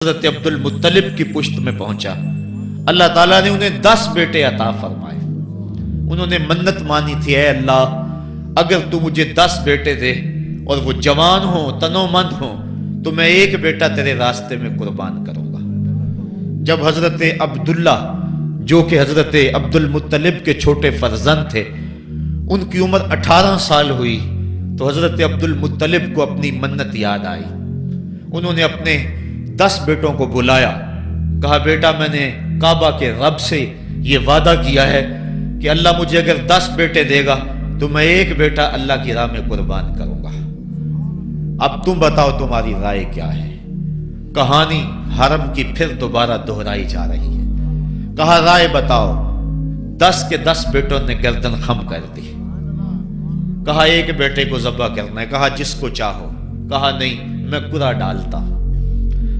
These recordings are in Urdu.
حضرت عبد المطلب کی پشت میں پہنچا۔ اللہ تعالیٰ نے انہیں 10 بیٹے عطا فرمائے۔ انہوں نے منت مانی تھی، اے اللہ اگر تو مجھے 10 بیٹے دے اور وہ جوان ہوں، تنو مند ہوں، تو میں ایک بیٹا تیرے راستے میں قربان کروں گا۔ جب حضرت عبداللہ جو کہ حضرت عبد المطلب کے چھوٹے فرزند تھے، ان کی عمر 18 سال ہوئی تو حضرت عبد المطلب کو اپنی منت یاد آئی۔ انہوں نے اپنے 10 بیٹوں کو بلایا، کہا بیٹا میں نے کعبہ کے رب سے یہ وعدہ کیا ہے کہ اللہ مجھے اگر 10 بیٹے دے گا تو میں ایک بیٹا اللہ کی راہ میں قربان کروں گا۔ اب تم بتاؤ تمہاری رائے کیا ہے؟ کہانی حرم کی پھر دوبارہ دہرائی جا رہی ہے۔ کہا رائے بتاؤ۔ 10 کے 10 بیٹوں نے گردن خم کر دی۔ کہا ایک بیٹے کو ذبح کرنا ہے۔ کہا جس کو چاہو۔ کہا نہیں میں قرعہ ڈالتا ہوں۔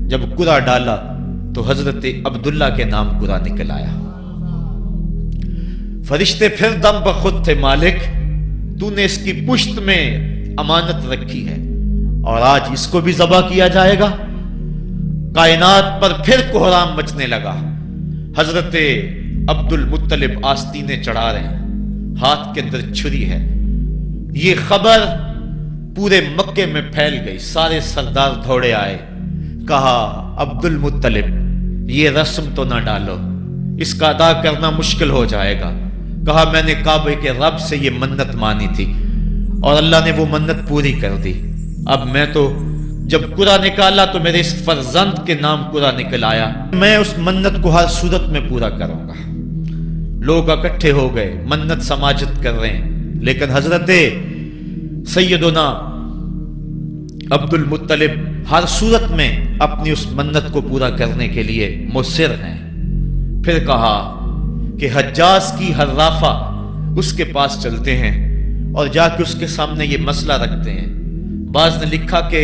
جب قرعہ ڈالا تو حضرت عبداللہ کے نام قرعہ نکل آیا۔ فرشتے پھر دم بخود تھے، مالک تو نے اس کی پشت میں امانت رکھی ہے اور آج اس کو بھی ذبح کیا جائے گا۔ کائنات پر پھر کوہرام مچنے لگا۔ حضرت عبد المطلب آستینے چڑھا رہے ہیں، ہاتھ کے اندر چھری ہے۔ یہ خبر پورے مکے میں پھیل گئی، سارے سردار دوڑے آئے۔ کہا عبد المطلب یہ رسم تو نہ ڈالو، اس کا ادا کرنا مشکل ہو جائے گا۔ کہا میں نے کعبے کے رب سے یہ منت مانی تھی اور اللہ نے وہ منت پوری کر دی۔ اب میں تو جب قرعہ نکالا تو میرے اس فرزند کے نام قرعہ نکل آیا، میں اس منت کو ہر صورت میں پورا کروں گا۔ لوگ اکٹھے ہو گئے، منت سماجت کر رہے ہیں، لیکن حضرت سیدنا عبد المطلب ہر صورت میں اپنی اس منت کو پورا کرنے کے لیے مصر ہیں۔ پھر کہا کہ حجاز کی حرافہ اس کے پاس چلتے ہیں اور جا کے اس کے سامنے یہ مسئلہ رکھتے ہیں۔ بعض نے لکھا کہ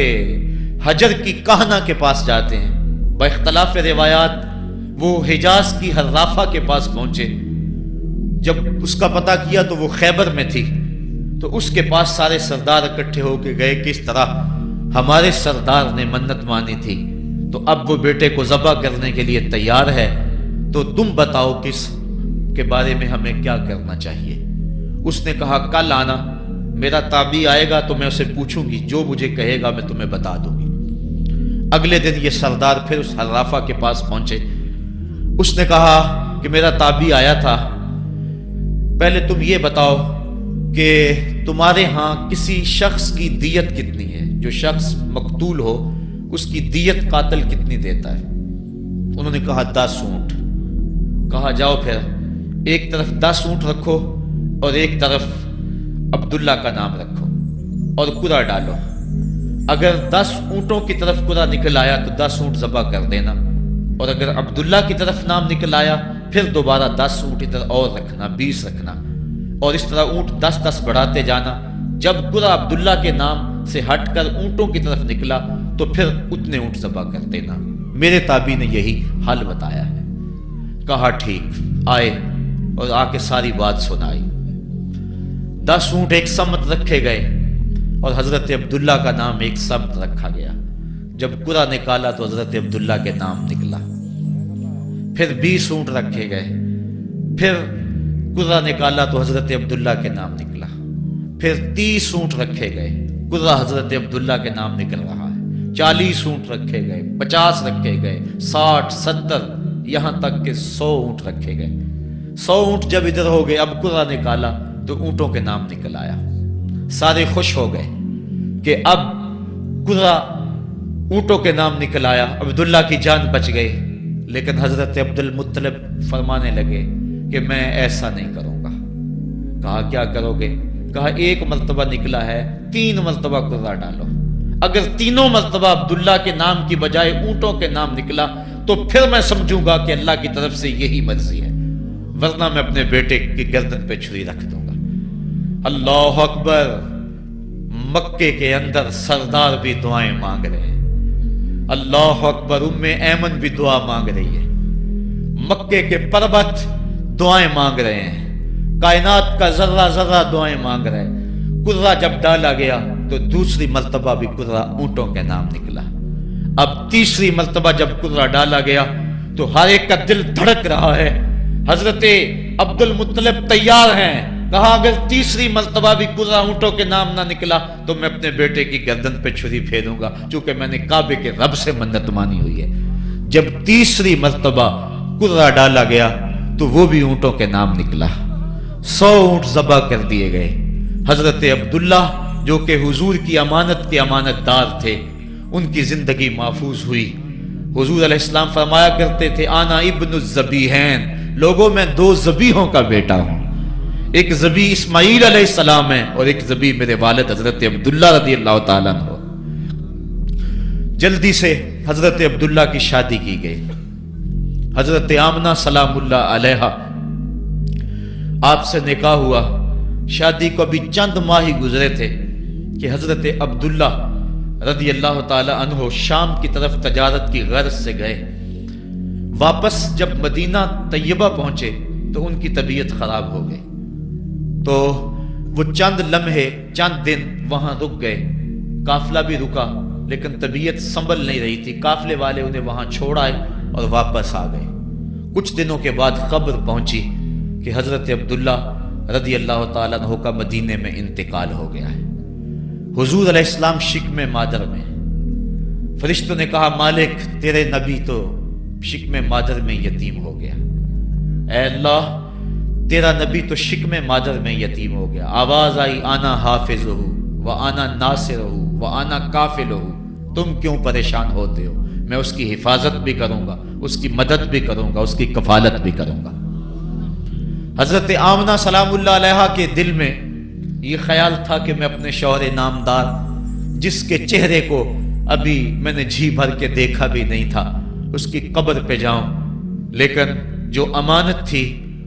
حجر کی کہنا کے پاس جاتے ہیں۔ با اختلاف روایات وہ حجاز کی حرافہ کے پاس پہنچے۔ جب اس کا پتہ کیا تو وہ خیبر میں تھی، تو اس کے پاس سارے سردار اکٹھے ہو کے گئے کہ اس طرح ہمارے سردار نے منت مانی تھی تو اب وہ بیٹے کو ذبح کرنے کے لیے تیار ہے، تو تم بتاؤ کس کے بارے میں ہمیں کیا کرنا چاہیے۔ اس نے کہا کل آنا، میرا تابعی آئے گا تو میں اسے پوچھوں گی، جو مجھے کہے گا میں تمہیں بتا دوں گی۔ اگلے دن یہ سردار پھر اس حرافہ کے پاس پہنچے۔ اس نے کہا کہ میرا تابعی آیا تھا، پہلے تم یہ بتاؤ کہ تمہارے ہاں کسی شخص کی دیت کتنی ہے؟ جو شخص مقتول ہو اس کی دیت قاتل کتنی دیتا ہے؟ انہوں نے کہا 10 اونٹ۔ کہا جاؤ پھر ایک طرف 10 اونٹ رکھو اور ایک طرف عبداللہ کا نام رکھو اور قرعہ ڈالو۔ اگر 10 اونٹوں کی طرف قرعہ نکل آیا تو 10 اونٹ ذبح کر دینا، اور اگر عبداللہ کی طرف نام نکل آیا پھر دوبارہ 10 اونٹ ادھر اور رکھنا، 20 رکھنا، اور اس طرح اونٹ 10-10 بڑھاتے جانا۔ جب قرعہ عبداللہ کے نام سے ہٹ کر اونٹوں کی طرف نکلا تو پھر اتنے اونٹ ذبح کر دینا۔ میرے تابعی نے یہی حل بتایا ہے۔ کہا ٹھیک، آئے اور آ کے ساری بات سنائی۔ 10 اونٹ ایک سمت رکھے گئے اور حضرت عبداللہ کا نام ایک سمت رکھا گیا۔ جب قرعہ نکالا تو حضرت عبداللہ کے نام نکلا۔ پھر 20 اونٹ رکھے گئے، پھر قرعہ نکالا تو حضرت عبداللہ کے نام نکلا۔ پھر 30 اونٹ رکھے گئے، قرعہ حضرت عبداللہ کے نام نکل رہا ہے۔ 40 اونٹ رکھے گئے، 50 رکھے گئے، 60، 70، یہاں تک کہ 100 اونٹ رکھے گئے۔ 100 اونٹ جب ادھر ہو گئے، اب قرعہ نکالا تو اونٹوں کے نام نکل آیا۔ سارے خوش ہو گئے کہ اب قرعہ اونٹوں کے نام نکل آیا، عبداللہ کی جان بچ گئی۔ لیکن حضرت عبد المطلب فرمانے لگے کہ میں ایسا نہیں کروں گا۔ کہا کیا کرو گے؟ کہا ایک مرتبہ نکلا ہے، 3 مرتبہ قرعہ ڈالو۔ اگر تینوں مرتبہ عبداللہ کے نام کی بجائے اونٹوں کے نام نکلا تو پھر میں سمجھوں گا کہ اللہ کی طرف سے یہی مرضی ہے، ورنہ میں اپنے بیٹے کی گردن پہ چھری رکھ دوں گا۔ اللہ اکبر! مکے کے اندر سردار بھی دعائیں مانگ رہے ہیں۔ اللہ اکبر! ایمن بھی دعا مانگ رہی ہے، مکے کے پربت دعائیں مانگ رہے ہیں، کائنات کا ذرہ ذرہ دعائیں مانگ رہے ہیں۔ قرعہ جب ڈالا گیا تو دوسری مرتبہ بھی قرعہ اونٹوں کے نام نکلا۔ اب تیسری مرتبہ جب کرہ ڈالا گیا تو ہر ایک کا دل دھڑک رہا ہے. حضرت عبد المطلب تیار ہیں. کہا اگر تیسری مرتبہ بھی کرہ اونٹوں کے نام نہ نکلا تو میں اپنے بیٹے کی گردن پہ چھری پھیروں گا، چونکہ میں نے کعبے کے رب سے منت مانی ہوئی ہے. جب تیسری مرتبہ کرہ ڈالا گیا تو وہ بھی اونٹوں کے نام نکلا. 100 اونٹ ذبح کر دیے گئے. حضرت عبداللہ جو کہ حضور کی امانت کے امانت دار تھے، ان کی زندگی محفوظ ہوئی. حضور علیہ السلام فرمایا کرتے تھے انا ابن الذبیحین، لوگوں میں 2 ذبیحوں کا بیٹا ہوں. ایک ذبیح اسماعیل علیہ السلام ہے اور ایک ذبیح میرے والد حضرت عبداللہ رضی اللہ تعالیٰ عنہ. جلدی سے حضرت عبداللہ کی شادی کی گئی. حضرت آمنہ سلام اللہ علیہا آپ سے نکاح ہوا. شادی کو ابھی چند ماہ ہی گزرے تھے کہ حضرت عبداللہ رضی اللہ تعالی عنہ شام کی طرف تجارت کی غرض سے گئے. واپس جب مدینہ طیبہ پہنچے تو ان کی طبیعت خراب ہو گئی. تو وہ چند لمحے چند دن وہاں رک گئے. قافلہ بھی رکا لیکن طبیعت سنبھل نہیں رہی تھی. قافلے والے انہیں وہاں چھوڑ آئے اور واپس آ گئے. کچھ دنوں کے بعد خبر پہنچی کہ حضرت عبداللہ رضی اللہ تعالیٰ عنہ کا مدینے میں انتقال ہو گیا ہے. حضور علیہ السلام شکم مادر میں. فرشتوں نے کہا مالک تیرے نبی تو شکم مادر میں یتیم ہو گیا. اے اللہ تیرا نبی تو شکم مادر میں یتیم ہو گیا. آواز آئی آنا حافظہ و آنا ناصرہ و آنا کافلہ، تم کیوں پریشان ہوتے ہو؟ میں اس کی حفاظت بھی کروں گا، اس کی مدد بھی کروں گا، اس کی کفالت بھی کروں گا. حضرت آمنہ سلام اللہ علیہا کے دل میں یہ خیال تھا کہ میں اپنے شوہر نامدار جس کے چہرے کو ابھی میں نے جی بھر کے دیکھا بھی نہیں تھا اس کی قبر پہ جاؤں. لیکن جو امانت تھی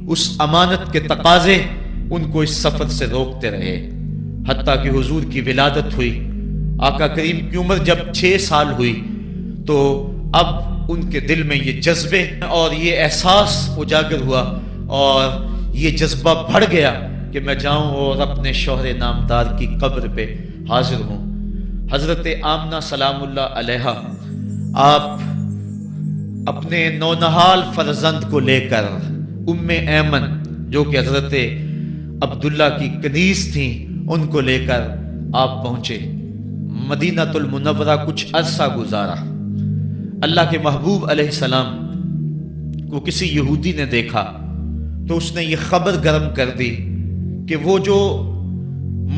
اس امانت کے تقاضے ان کو اس سفر سے روکتے رہے. حتیٰ کہ حضور کی ولادت ہوئی. آقا کریم کی عمر جب 6 سال ہوئی تو اب ان کے دل میں یہ جذبے اور یہ احساس اجاگر ہوا اور یہ جذبہ بڑھ گیا کہ میں جاؤں اور اپنے شوہر نامدار کی قبر پہ حاضر ہوں. حضرت آمنہ سلام اللہ علیہا آپ اپنے نونہال فرزند کو لے کر ام ایمن جو کہ حضرت عبداللہ کی کنیز تھیں ان کو لے کر آپ پہنچے مدینہ المنورہ. کچھ عرصہ گزارا. اللہ کے محبوب علیہ السلام کو کسی یہودی نے دیکھا تو اس نے یہ خبر گرم کر دی کہ وہ جو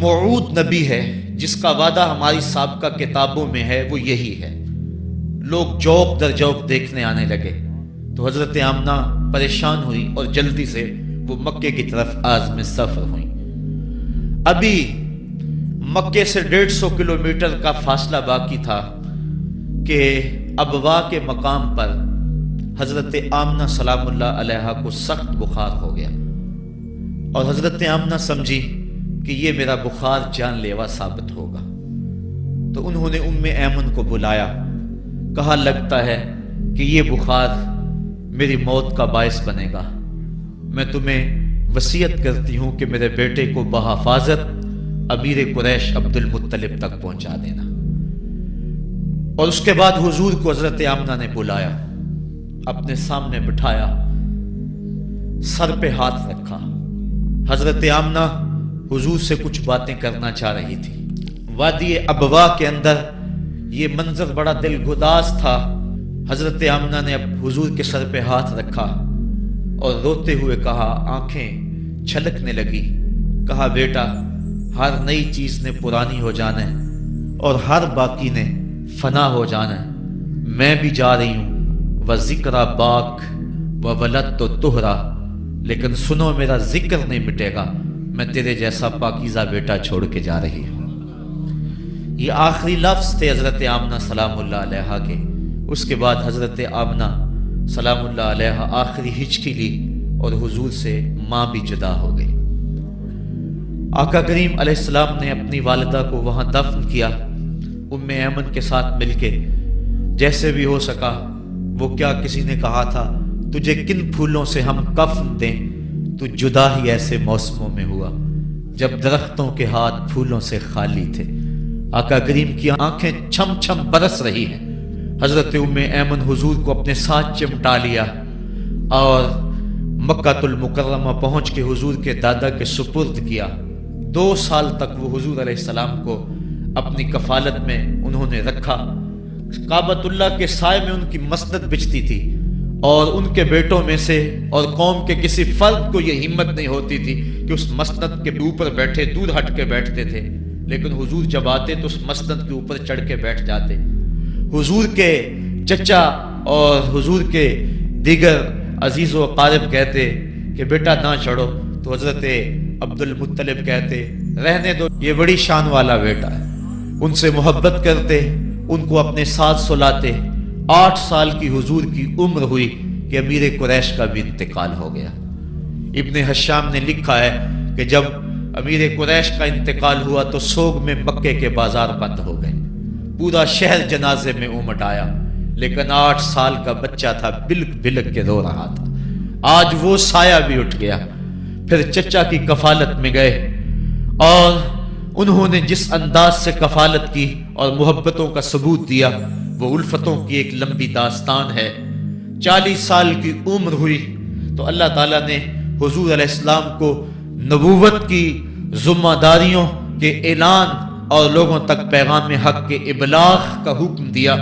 موعود نبی ہے جس کا وعدہ ہماری سابقہ کتابوں میں ہے وہ یہی ہے. لوگ جوق در جوق دیکھنے آنے لگے. تو حضرت آمنہ پریشان ہوئی اور جلدی سے وہ مکے کی طرف عازم سفر ہوئی. ابھی مکے سے 150 کلومیٹر کا فاصلہ باقی تھا کہ ابوا کے مقام پر حضرت آمنہ سلام اللہ علیہا کو سخت بخار ہو گیا اور حضرت آمنہ سمجھی کہ یہ میرا بخار جان لیوا ثابت ہوگا. تو انہوں نے ام ایمن کو بلایا. کہا لگتا ہے کہ یہ بخار میری موت کا باعث بنے گا. میں تمہیں وصیت کرتی ہوں کہ میرے بیٹے کو بحفاظت امیر قریش عبد المطلب تک پہنچا دینا. اور اس کے بعد حضور کو حضرت آمنہ نے بلایا، اپنے سامنے بٹھایا، سر پہ ہاتھ رکھا. حضرت آمنہ حضور سے کچھ باتیں کرنا چاہ رہی تھی. وادی ابوا کے اندر یہ منظر بڑا دل گداز تھا. حضرت آمنہ نے اب حضور کے سر پہ ہاتھ رکھا اور روتے ہوئے کہا، آنکھیں چھلکنے لگی. کہا بیٹا ہر نئی چیز نے پرانی ہو جانا ہے اور ہر باقی نے فنا ہو جانا ہے. میں بھی جا رہی ہوں وذکر باک و ولد تو تہرا، لیکن سنو میرا ذکر نہیں مٹے گا. میں تیرے جیسا پاکیزہ بیٹا چھوڑ کے جا رہی ہوں. یہ آخری لفظ تھے حضرت آمنہ سلام اللہ علیہا کے. اس کے بعد حضرت آمنہ سلام اللہ علیہا آخری ہچکی لی اور حضور سے ماں بھی جدا ہو گئی. آقا کریم علیہ السلام نے اپنی والدہ کو وہاں دفن کیا ام ایمن کے ساتھ مل کے جیسے بھی ہو سکا. وہ کیا کسی نے کہا تھا تجھے کن پھولوں سے ہم کفن دیں، تو جدا ہی ایسے موسموں میں ہوا جب درختوں کے ہاتھ پھولوں سے خالی تھے. آقا کریم کی آنکھیں چھم چھم برس رہی ہیں. حضرت ام ایمن حضور کو اپنے ساتھ چمٹا لیا اور مکہ المکرمہ پہنچ کے حضور کے دادا کے سپرد کیا۔ 2 سال تک وہ حضور علیہ السلام کو اپنی کفالت میں انہوں نے رکھا۔ کعبۃ اللہ کے سائے میں ان کی مسند بچتی تھی اور ان کے بیٹوں میں سے اور قوم کے کسی فرد کو یہ ہمت نہیں ہوتی تھی کہ اس مسند کے اوپر بیٹھے، دور ہٹ کے بیٹھتے تھے، لیکن حضور جب آتے تو اس مسند کے اوپر چڑھ کے بیٹھ جاتے۔ حضور کے چچا اور حضور کے دیگر عزیز و اقارب کہتے کہ بیٹا نہ چڑھو، تو حضرت عبد المطلب کہتے رہنے دو، یہ بڑی شان والا بیٹا ہے۔ ان سے محبت کرتے، ان کو اپنے ساتھ سلاتے۔ 8 سال کی حضور کی عمر ہوئی کہ امیر قریش کا بھی انتقال ہو گیا۔ ابن حشام نے لکھا ہے کہ جب امیر قریش کا انتقال ہوا تو سوگ میں مکے کے بازار بند ہو گئے، پورا شہر جنازے میں امٹ آیا، لیکن 8 سال کا بچہ تھا، بلک بلک کے رو رہا تھا۔ آج وہ سایہ بھی اٹھ گیا۔ پھر چچا کی کفالت میں گئے اور انہوں نے جس انداز سے کفالت کی اور محبتوں کا ثبوت دیا وہ الفتوں کی ایک لمبی داستان ہے۔ 40 سال کی عمر ہوئی تو اللہ تعالیٰ نے حضور علیہ السلام کو نبوت کی ذمہ داریوں کے اعلان اور لوگوں تک پیغام حق کے ابلاغ کا حکم دیا۔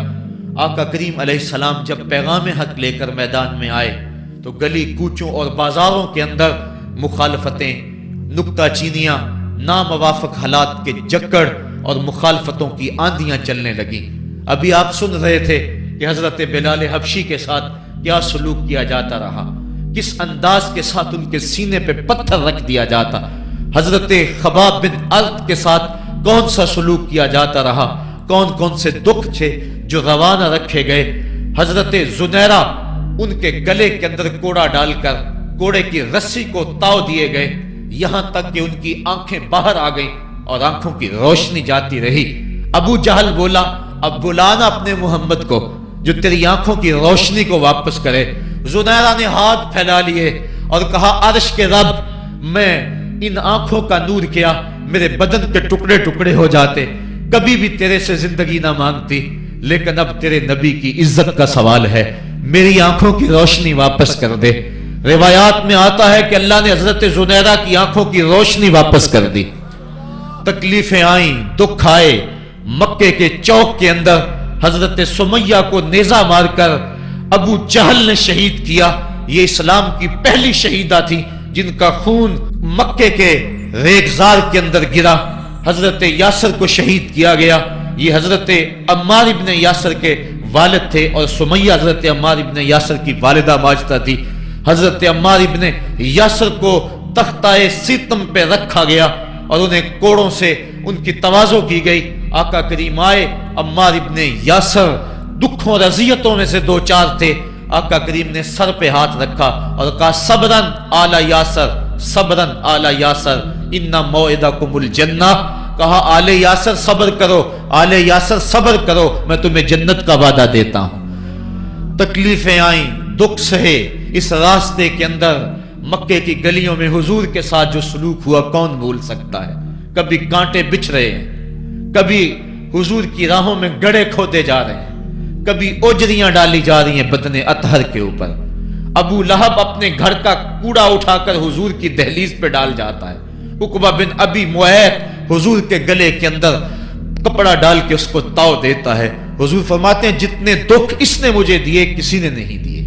آقا کریم علیہ السلام جب پیغام حق لے کر میدان میں آئے تو گلی کوچوں اور بازاروں کے اندر مخالفتیں، نکتہ چینیاں، ناموافق حالات کے جکڑ اور مخالفتوں کی آندیاں چلنے لگیں۔ ابھی آپ سن رہے تھے کہ حضرت بلال حبشی کے ساتھ کیا سلوک کیا جاتا رہا، کس انداز کے ساتھ ان کے سینے پہ پتھر رکھ دیا جاتا۔ حضرت خباب بن ارد کے ساتھ کون سا سلوک کیا جاتا رہا، کون کون سے دکھ تھے جو روانہ رکھے گئے۔ حضرت زنیرہ ان کے گلے کے اندر کوڑا ڈال کر کوڑے کی رسی کو تاؤ دیے گئے، یہاں تک کہ ان کی آنکھیں باہر آ گئیں اور آنکھوں کی روشنی جاتی رہی۔ ابو جہل بولا اب بلانا اپنے محمد کو جو تیری آنکھوں کی روشنی کو واپس کرے۔ زنیرہ نے ہاتھ پھیلا لیے اور کہا عرش کے رب، میں ان آنکھوں کا نور کیا میرے بدن کے ٹکڑے ٹکڑے ہو جاتے، کبھی بھی تیرے سے زندگی نہ مانگتی، لیکن اب تیرے نبی کی عزت کا سوال ہے، میری آنکھوں کی روشنی واپس کر دے۔ روایات میں آتا ہے کہ اللہ نے حضرت زنیرہ کی آنکھوں کی روشنی واپس کر دی۔ تکلیفیں آئیں، دکھ آئے۔ مکے کے چوک کے اندر حضرت سمیہ کو نیزہ مار کر ابو جہل نے شہید کیا۔ یہ اسلام کی پہلی شہیدہ تھی جن کا خون مکے کے ریگزار کے اندر گرا۔ حضرت یاسر کو شہید کیا گیا۔ یہ حضرت عمار ابن یاسر کے والد تھے اور سمیہ حضرت عمار ابن یاسر کی والدہ ماجدہ تھی۔ حضرت عمار ابن یاسر کو تختہ سیتم پہ رکھا گیا اور انہیں کوڑوں سے ان کی تواضع کی گئی۔ آقا کریم آئے، عمار ابن یاسر دکھوں اور اذیتوں میں سے 2-4 تھے۔ آقا کریم نے سر پہ ہاتھ رکھا اور کہا صبرن آل یاسر، صبرن آل یاسر ان موعدکم الجنہ۔ کہا آل یاسر صبر کرو، آل یاسر صبر کرو، میں تمہیں جنت کا وعدہ دیتا ہوں۔ تکلیفیں آئیں، دکھ سہے۔ اس راستے کے اندر مکے کی گلیوں میں حضور کے ساتھ جو سلوک ہوا کون بھول سکتا ہے۔ کبھی کانٹے بچھ رہے ہیں، کبھی حضور کی راہوں میں گڑھے کھودے جا رہے ہیں، کبھی اوجریاں ڈالی جا رہی ہیں بدن اطہر کے اوپر۔ ابو لہب اپنے گھر کا کوڑا اٹھا کر حضور کی دہلیز پہ ڈال جاتا ہے۔ عقبہ بن ابی معیط حضور کے گلے کے اندر کپڑا ڈال کے اس کو تاؤ دیتا ہے۔ حضور فرماتے ہیں جتنے دکھ اس نے مجھے دیے کسی نے نہیں دیے۔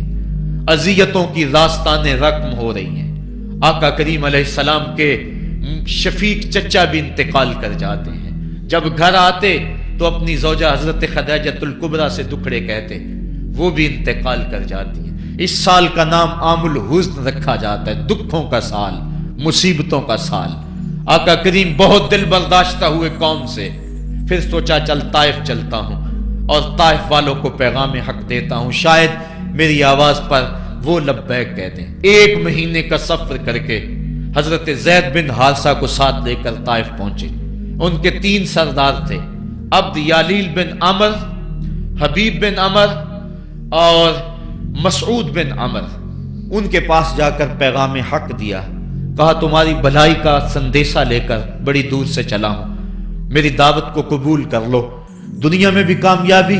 اذیتوں کی داستانیں رقم ہو رہی ہیں۔ آقا کریم علیہ السلام کے شفیق چچا بھی انتقال کر جاتے ہیں۔ جب گھر آتے تو اپنی زوجہ حضرت خدیجۃ الکبریٰ سے دکھڑے کہتے، وہ بھی انتقال کر جاتی ہیں۔ اس سال کا نام عام الحزن رکھا جاتا ہے، دکھوں کا سال، مصیبتوں کا سال۔ آقا کریم بہت دل برداشتہ ہوئے قوم سے، پھر سوچا چل طائف چلتا ہوں اور طائف والوں کو پیغام حق دیتا ہوں، شاید میری آواز پر وہ لبیک کہہ دیں۔ 1 مہینے کا سفر کر کے حضرت زید بن حارثہ کو ساتھ لے کر طائف پہنچے۔ ان کے 3 سردار تھے، عبد یالیل بن عمر، حبیب بن عمر اور مسعود بن عمر۔ ان کے پاس جا کر پیغام حق دیا، کہا تمہاری بھلائی کا سندیشہ لے کر بڑی دور سے چلا ہوں، میری دعوت کو قبول کر لو، دنیا میں بھی کامیابی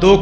2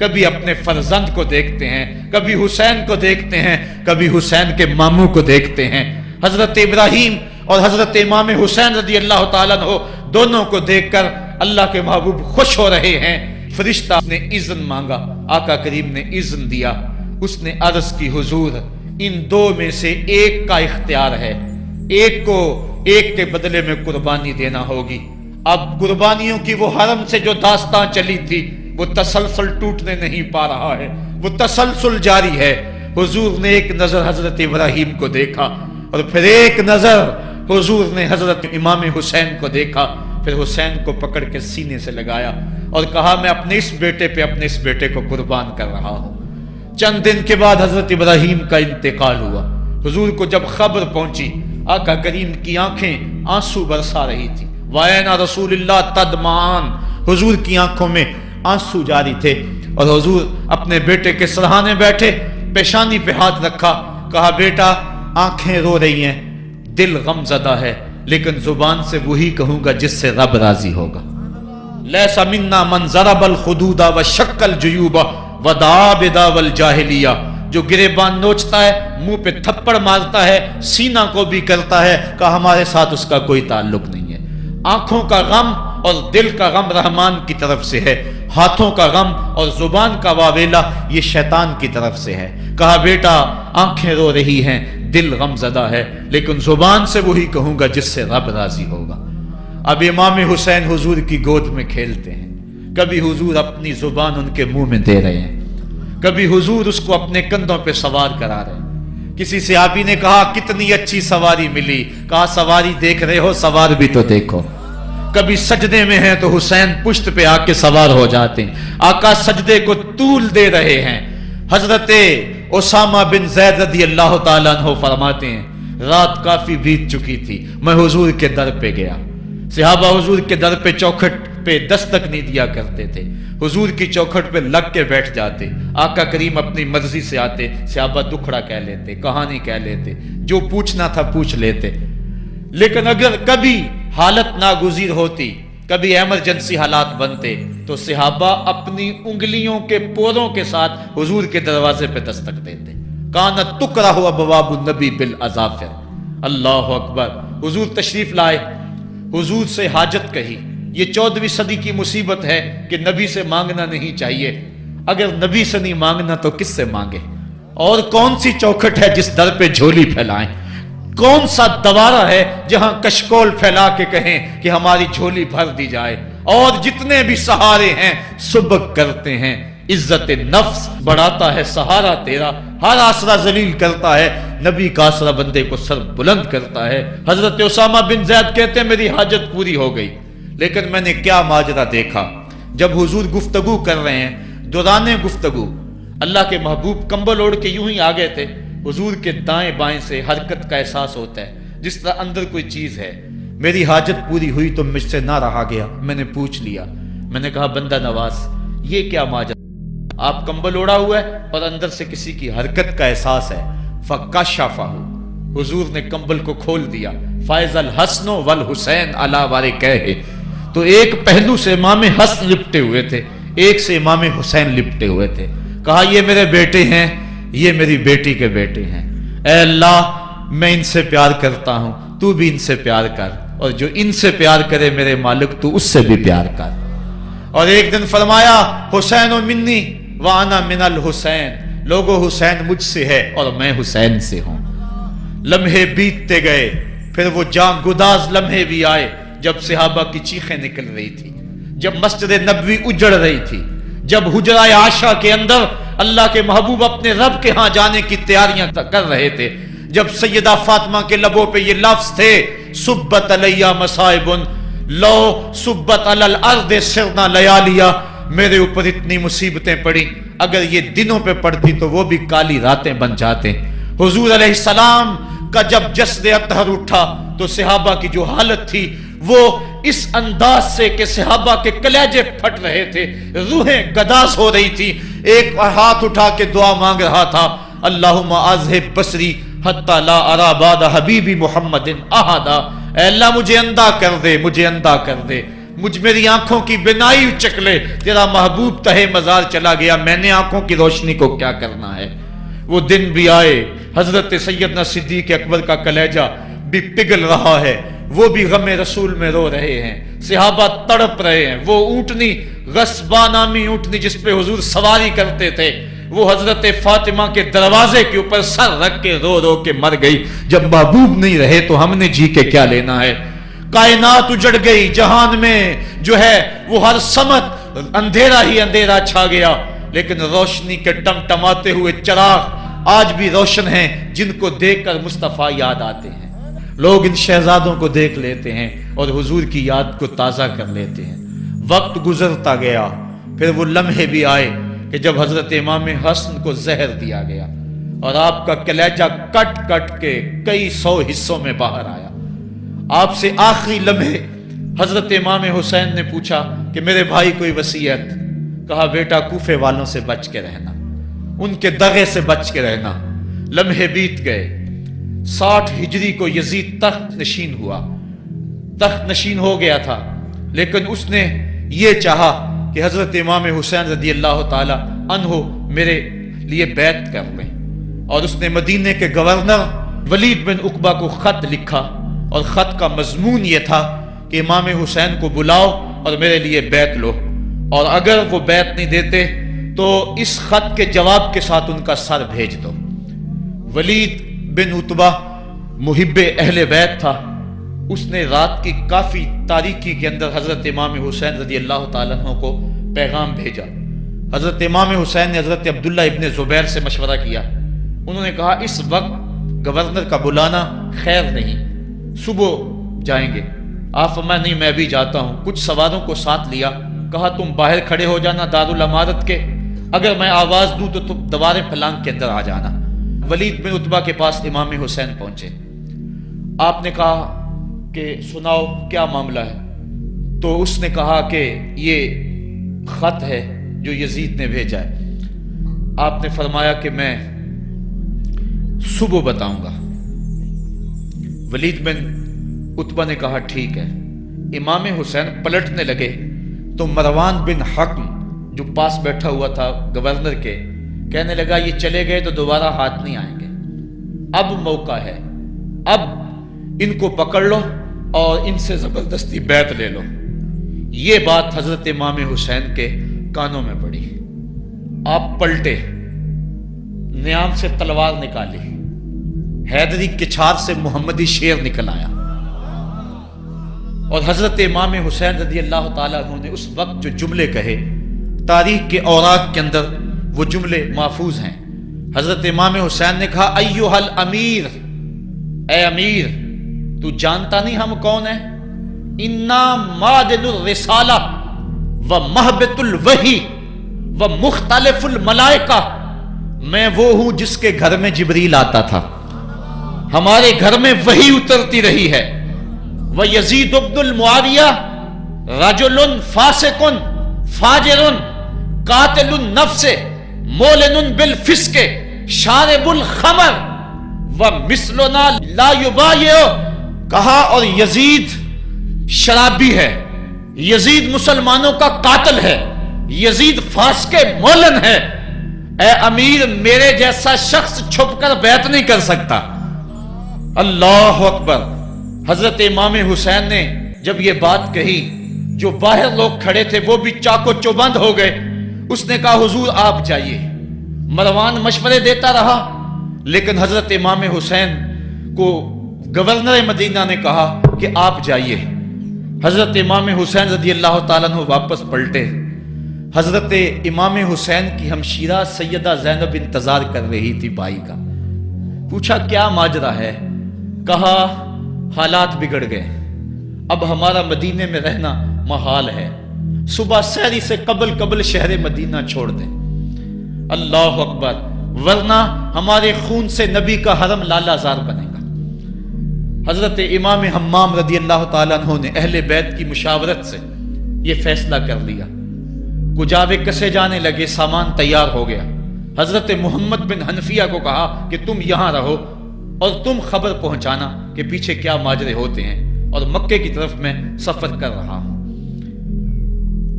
کبھی اپنے فرزند کو دیکھتے ہیں، کبھی حسین کو دیکھتے ہیں، کبھی حسین کے ماموں کو دیکھتے ہیں۔ حضرت ابراہیم اور حضرت امام حسین رضی اللہ تعالیٰ عنہ دونوں کو دیکھ کر اللہ کے محبوب خوش ہو رہے ہیں۔ فرشتہ نے اذن مانگا، آقا کریم نے اذن دیا۔ اس نے عرض کی حضور ان دو میں سے ایک کا اختیار ہے، ایک کو ایک کے بدلے میں قربانی دینا ہوگی۔ اب قربانیوں کی وہ حرم سے جو داستان چلی تھی وہ تسلسل ٹوٹنے نہیں پا رہا ہے، وہ تسلسل جاری ہے۔ حضور نے ایک نظر حضرت ابراہیم کو دیکھا اور پھر ایک نظر حضور نے حضرت امام حسین کو دیکھا، پھر حسین کو پکڑ کے سینے سے لگایا اور کہا میں اپنے اس بیٹے کو قربان کر رہا ہوں۔ چند دن کے بعد حضرت ابراہیم کا انتقال ہوا۔ حضور کو جب خبر پہنچی، آقا کریم کی آنکھیں آنسو برسا رہی تھی۔ وَأَيْنَ رسول اللہ تدمعان، حضور کی آنکھوں میں آنسو جاری تھے اور حضور اپنے بیٹے کے سرہانے بیٹھے، پیشانی پہ ہاتھ رکھا، کہا بیٹا آنکھیں رو رہی ہیں، دل غم زدہ ہے، لیکن زبان سے وہی کہوں گا جس سے رب راضی ہوگا۔ لَيْسَ مِنَّا مَنْ ضَرَبَ الْخُدُودَ وَشَقَّ الْجُيُوبَ وَدَعَا بِدَعْوَى الْجَاهِلِيَّةِ، جو گریبان نوچتا ہے، منہ پہ تھپڑ مارتا ہے، سینہ کو بھی کرتا ہے، کہ ہمارے ساتھ اس کا کوئی تعلق نہیں ہے۔ آنکھوں کا غم اور دل کا غم رحمان کی طرف سے ہے، ہاتھوں کا غم اور زبان کا واویلا یہ شیطان کی طرف سے ہے۔ کہا بیٹا آنکھیں رو رہی ہیں، دل غم زدہ ہے، لیکن زبان سے وہی کہوں گا جس سے رب راضی ہوگا۔ اب امام حسین حضور کی گود میں کھیلتے ہیں، کبھی حضور اپنی زبان ان کے منہ میں دے رہے ہیں، کبھی حضور اس کو اپنے کندھوں پہ سوار کرا رہے ہیں۔ کسی صحابی نے کہا کتنی اچھی سواری ملی، کہا سواری دیکھ رہے ہو سوار بھی تو دیکھو۔ کبھی سجدے میں ہیں تو حسین پشت پہ آ کے سوار ہو جاتے ہیں، آقا سجدے کو طول دے رہے ہیں۔ حضرت اسامہ بن زید رضی اللہ تعالیٰ عنہ فرماتے ہیں رات کافی بیت چکی تھی، میں حضور کے در پہ گیا۔ صحابہ حضور کے در پہ چوکھٹ پہ دستک نہیں دیا کرتے تھے، حضور کی چوکھٹ پہ لگ کے بیٹھ جاتے، آقا کریم اپنی مرضی سے آتے، صحابہ دکھڑا کہہ لیتے، کہانی کہہ لیتے، جو پوچھنا تھا پوچھ لیتے۔ لیکن اگر کبھی حالت ناگزیر ہوتی، کبھی ایمرجنسی حالات بنتے، تو صحابہ اپنی انگلیوں کے پوروں کے ساتھ حضور کے دروازے پہ دستک دیتے۔ کانت تکرہ ابواب النبی بالاظافر، اللہ اکبر۔ حضور تشریف لائے، حضور سے حاجت کہی۔ یہ 14ویں صدی کی مصیبت ہے کہ نبی سے مانگنا نہیں چاہیے، اگر نبی سے نہیں مانگنا تو کس سے مانگے؟ اور کون سی چوکھٹ ہے جس در پہ جھولی پھیلائیں؟ کون سا دوارہ ہے جہاں کشکول پھیلا کے کہیں کہ ہماری جھولی بھر دی جائے؟ اور جتنے بھی سہارے ہیں سبک کرتے ہیں، عزت نفس بڑھاتا ہے سہارا تیرا، ہر آسرا ذلیل کرتا ہے، نبی کا آسرا بندے کو سر بلند کرتا ہے۔ حضرت اسامہ بن زید کہتے ہیں میری حاجت پوری ہو گئی، لیکن میں نے کیا ماجرا دیکھا۔ جب حضور گفتگو کر رہے ہیں، دوران گفتگو اللہ کے محبوب کمبل اوڑھ کے یوں ہی آگے تھے، حضور کے دائیں بائیں سے حرکت کا احساس ہوتا ہے جس طرح اندر کوئی چیز ہے۔ میری حاجت پوری ہوئی تو مجھ سے نہ رہا گیا، میں نے پوچھ لیا، میں نے کہا بندہ نواز یہ کیا ماجرا؟ آپ کمبل اوڑھا ہوا ہے اور اندر سے کسی کی حرکت کا احساس ہے۔ فکشفہ، حضور نے کمبل کو کھول دیا۔ فائز الحسن والحسین علی وارکیہ، تو ایک پہلو سے امام حسن لپٹے ہوئے تھے، ایک سے امام حسین لپٹے ہوئے تھے۔ کہا یہ میرے بیٹے ہیں، یہ میری بیٹی کے بیٹے ہیں، اے اللہ میں ان سے پیار کرتا ہوں، تو بھی ان سے پیار کر، اور جو ان سے پیار کرے میرے مالک تو اس سے بھی پیار کر۔ اور ایک دن فرمایا حسین منی وانا من الحسین، لوگو حسین مجھ سے ہے اور میں حسین سے ہوں۔ لمحے بیتتے گئے، پھر وہ جاں گداز لمحے بھی آئے جب صحابہ کی چیخیں نکل رہی تھی، جب مسجد نبوی اجڑ رہی تھی، جب حجرہ عائشہ کے اندر اللہ کے محبوب اپنے رب کے ہاں جانے کی تیاریاں کر رہے تھے، جب سیدہ فاطمہ کے لبوں پہ یہ لفظ تھے سبت علیہ مصائب لو سبت علی الارض سرنا لیالیا، میرے اوپر اتنی مصیبتیں پڑی، اگر یہ دنوں پہ پڑتی تو وہ بھی کالی راتیں بن جاتے۔ حضور علیہ السلام کا جب جسد اطہر اٹھا تو صحابہ کی جو حالت تھی وہ اس انداز سے کہ صحابہ کے کلیجے پھٹ رہے تھے، روحیں گداز ہو رہی تھی۔ ایک ہاتھ اٹھا کے دعا مانگ رہا تھا، اللہم اذہب بصری حتی لا ارا بعد حبیبی محمد احدا، اے اللہ مجھے اندھا کر دے، مجھے اندھا کر دے، مجھ میری آنکھوں کی بینائی اچک لے، تیرا محبوب تہے مزار چلا گیا، میں نے آنکھوں کی روشنی کو کیا کرنا ہے۔ وہ دن بھی آئے، حضرت سیدنا صدیق اکبر کا کلیجہ بھی پگھل رہا ہے، وہ بھی غم رسول میں رو رہے ہیں، صحابہ تڑپ رہے ہیں۔ وہ اونٹنی، غصبہ نامی اونٹنی جس پہ حضور سواری کرتے تھے، وہ حضرت فاطمہ کے دروازے کے اوپر سر رکھ کے رو رو کے مر گئی۔ جب محبوب نہیں رہے تو ہم نے جی کے کیا لینا ہے۔ کائنات اجڑ گئی، جہان میں جو ہے وہ ہر سمت اندھیرا ہی اندھیرا چھا گیا، لیکن روشنی کے ٹمٹماتے ہوئے چراغ آج بھی روشن ہیں، جن کو دیکھ کر مصطفیٰ یاد آتے ہیں۔ لوگ ان شہزادوں کو دیکھ لیتے ہیں اور حضور کی یاد کو تازہ کر لیتے ہیں۔ وقت گزرتا گیا، پھر وہ لمحے بھی آئے کہ جب حضرت امام حسن کو زہر دیا گیا اور آپ کا کلیجہ کٹ کٹ کے کئی سو حصوں میں باہر آیا۔ آپ سے آخری لمحے حضرت امام حسین نے پوچھا کہ میرے بھائی کوئی وصیت؟ کہا بیٹا کوفے والوں سے بچ کے رہنا، ان کے دغے سے بچ کے رہنا۔ لمحے بیت گئے، 60 ہجری کو یزید تخت نشین ہوا، تخت نشین ہو گیا تھا، لیکن اس نے یہ چاہا کہ حضرت امام حسین رضی اللہ تعالی عنہ میرے لیے بیعت کر لیں، اور اس نے مدینے کے گورنر ولید بن عقبہ کو خط لکھا، اور خط کا مضمون یہ تھا کہ امام حسین کو بلاؤ اور میرے لیے بیعت لو، اور اگر وہ بیعت نہیں دیتے تو اس خط کے جواب کے ساتھ ان کا سر بھیج دو۔ ولید بن عتبہ محب اہل بیت تھا، اس نے رات کی کافی تاریکی کے اندر حضرت امام حسین رضی اللہ تعالیٰ عنہ کو پیغام بھیجا۔ حضرت امام حسین نے حضرت عبداللہ ابن زبیر سے مشورہ کیا، انہوں نے کہا اس وقت گورنر کا بلانا خیر نہیں، صبح جائیں گے۔ آپ فرمایا نہیں میں بھی جاتا ہوں۔ کچھ سواروں کو ساتھ لیا، کہا تم باہر کھڑے ہو جانا دارالامارت کے، اگر میں آواز دوں تو تم دوارے پلانگ کے اندر آ جانا۔ ولید بن عتبہ کے پاس امام حسین پہنچے، آپ نے کہا کہ سناؤ کیا معاملہ ہے؟ تو اس نے کہا کہ یہ خط ہے جو یزید نے بھیجا ہے۔ آپ نے فرمایا کہ میں صبح بتاؤں گا۔ ولید بن عتبہ نے کہا ٹھیک ہے۔ امام حسین پلٹنے لگے تو مروان بن حکم جو پاس بیٹھا ہوا تھا گورنر کے، کہنے لگا یہ چلے گئے تو دوبارہ ہاتھ نہیں آئیں گے، اب موقع ہے، اب ان کو پکڑ لو اور ان سے زبردستی بیعت لے لو۔ یہ بات حضرت امام حسین کے کانوں میں پڑی، آپ پلٹے، نیام سے تلوار نکالی، حیدری کچھار سے محمدی شیر نکل آیا، اور حضرت امام حسین رضی اللہ تعالیٰ عنہ نے اس وقت جو جملے کہے، تاریخ کے اوراق کے اندر وہ جملے محفوظ ہیں۔ حضرت امام حسین نے کہا ایھا الامیر، اے امیر تو جانتا نہیں ہم کون ہیں؟ انا معدن الرسالہ و محبت الوحی و مختلف الملائکہ، میں وہ ہوں جس کے گھر میں جبریل آتا تھا، ہمارے گھر میں وحی اترتی رہی ہے۔ وَيَزِيدُ بْنُ الْمُعَاوِيَةِ رَجُلٌ فَاسِقٌ فَاجِرٌ قَاتِلُ النَّفْسِ مُعْلِنٌ بِالْفِسْقِ شَارِبُ الْخَمْرِ وَمِثْلُنَا لَا يُبَايِعُ، کہا اور یزید شرابی ہے، یزید مسلمانوں کا قاتل ہے، یزید فاسق مولن ہے، اے امیر میرے جیسا شخص چھپ کر بیعت نہیں کر سکتا۔ اللہ اکبر۔ حضرت امام حسین نے جب یہ بات کہی، جو باہر لوگ کھڑے تھے وہ بھی چاقو چوبند ہو گئے۔ اس نے کہا حضور آپ جائیے۔ مروان مشورے دیتا رہا، لیکن حضرت امام حسین کو گورنر مدینہ نے کہا کہ آپ جائیے۔ حضرت امام حسین رضی اللہ تعالیٰ عنہ واپس پلٹے۔ حضرت امام حسین کی ہمشیرہ سیدہ زینب انتظار کر رہی تھی بھائی کا۔ پوچھا کیا ماجرا ہے؟ کہا حالات بگڑ گئے، اب ہمارا مدینے میں رہنا محال ہے، صبح سحری سے قبل شہر مدینہ چھوڑ دیں۔ اللہ اکبر، ورنہ ہمارے خون سے نبی کا حرم لالا زار بنے گا۔ حضرت امام حمام رضی اللہ تعالیٰ عنہ نے اہل بیت کی مشاورت سے یہ فیصلہ کر لیا۔ کجاوے کسے جانے لگے، سامان تیار ہو گیا۔ حضرت محمد بن حنفیہ کو کہا کہ تم یہاں رہو اور تم خبر پہنچانا کہ پیچھے کیا ماجرے ہوتے ہیں، اور مکے کی طرف میں سفر کر رہا ہوں۔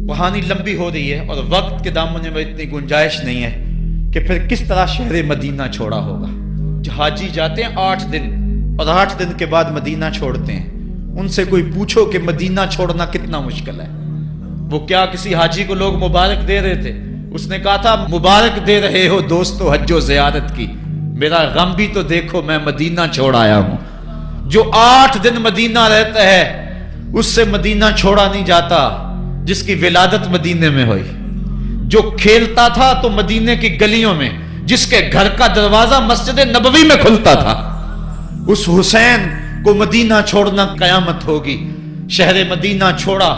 کہانی لمبی ہو رہی ہے اور وقت کے دامن میں اتنی گنجائش نہیں ہے کہ پھر کس طرح شہر مدینہ چھوڑا ہوگا. حاجی جاتے ہیں 8 دن اور 8 دن کے بعد مدینہ چھوڑتے ہیں. ان سے کوئی پوچھو کہ مدینہ چھوڑنا کتنا مشکل ہے. وہ کیا کسی حاجی کو لوگ مبارک دے رہے تھے؟ اس نے کہا تھا مبارک دے رہے ہو دوستو حج و زیارت کی، میرا غم بھی تو دیکھو، میں مدینہ چھوڑ آیا ہوں. جو 8 دن مدینہ رہتا ہے اس سے مدینہ چھوڑا نہیں جاتا جس کی ولادت مدینے میں ہوئی. جو کھیلتا تھا تو مدینے کی گلیوں میں، جس کے گھر کا دروازہ مسجد نبوی میں کھلتا تھا، اس حسین کو مدینہ چھوڑنا قیامت ہوگی. شہر مدینہ چھوڑا.